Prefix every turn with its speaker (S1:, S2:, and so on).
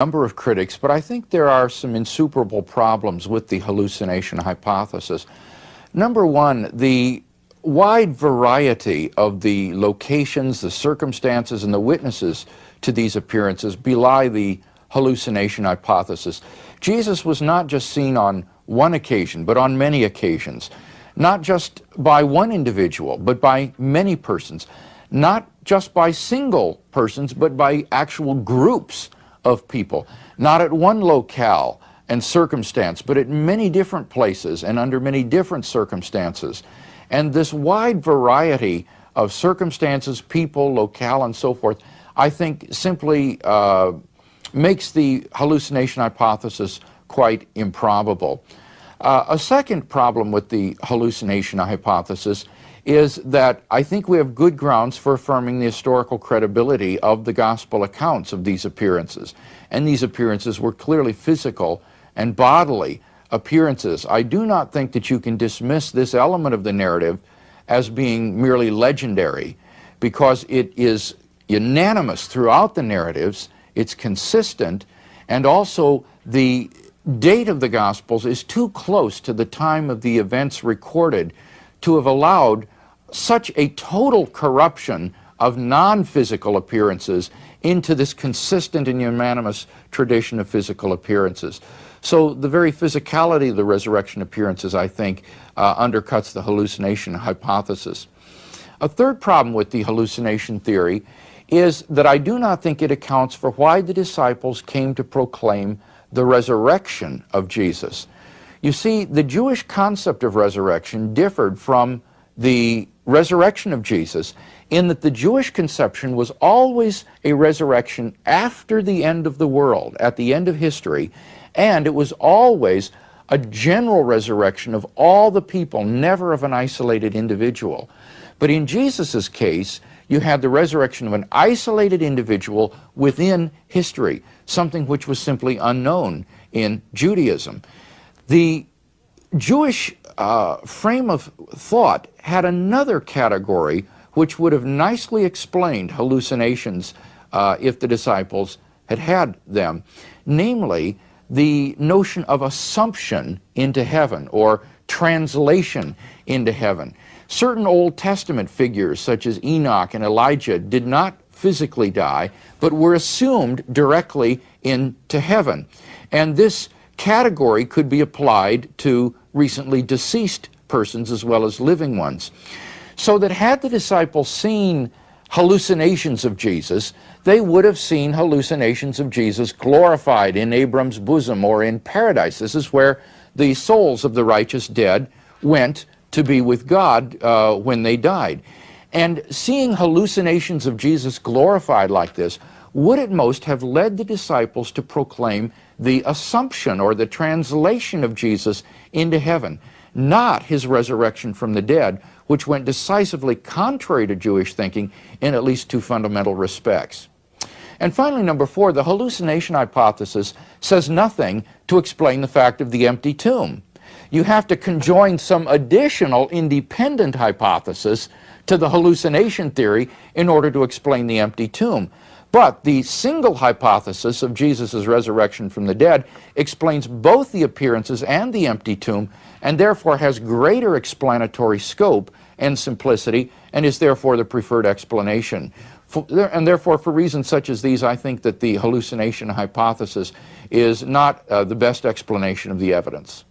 S1: Number of critics, but I think there are some insuperable problems with the hallucination hypothesis. Number one, the wide variety of the locations, the circumstances, and the witnesses to these appearances belie the hallucination hypothesis. Jesus was not just seen on one occasion, but on many occasions. Not just by one individual, but by many persons. Not just by single persons, but by actual groups of people, not at one locale and circumstance, but at many different places and under many different circumstances. And this wide variety of circumstances, people, locale, and so forth, I think simply makes the hallucination hypothesis quite improbable. A second problem with the hallucination hypothesis is that I think we have good grounds for affirming the historical credibility of the gospel accounts of these appearances. And these appearances were clearly physical and bodily appearances. I do not think that you can dismiss this element of the narrative as being merely legendary, because it is unanimous throughout the narratives, it's consistent, and also the date of the Gospels is too close to the time of the events recorded to have allowed such a total corruption of non-physical appearances into this consistent and unanimous tradition of physical appearances. So the very physicality of the resurrection appearances, I think, undercuts the hallucination hypothesis. A third problem with the hallucination theory is that I do not think it accounts for why the disciples came to proclaim the resurrection of Jesus. You see, the Jewish concept of resurrection differed from the resurrection of Jesus in that the Jewish conception was always a resurrection after the end of the world, at the end of history, and it was always a general resurrection of all the people, never of an isolated individual. But in Jesus' case, you had the resurrection of an isolated individual within history, something which was simply unknown in Judaism. The Jewish frame of thought had another category which would have nicely explained hallucinations if the disciples had had them, namely the notion of assumption into heaven or translation into heaven. Certain Old Testament figures such as Enoch and Elijah did not physically die, but were assumed directly into heaven. And this category could be applied to recently deceased persons as well as living ones. So that had the disciples seen hallucinations of Jesus, they would have seen hallucinations of Jesus glorified in Abram's bosom or in paradise. This is where the souls of the righteous dead went to be with God when they died. And seeing hallucinations of Jesus glorified like this would at most have led the disciples to proclaim the assumption or the translation of Jesus into heaven, not his resurrection from the dead, which went decisively contrary to Jewish thinking in at least two fundamental respects. And finally, number four, the hallucination hypothesis says nothing to explain the fact of the empty tomb. You have to conjoin some additional independent hypothesis to the hallucination theory in order to explain the empty tomb. But the single hypothesis of Jesus' resurrection from the dead explains both the appearances and the empty tomb, and therefore has greater explanatory scope and simplicity, and is therefore the preferred explanation. And therefore, for reasons such as these, I think that the hallucination hypothesis is not the best explanation of the evidence.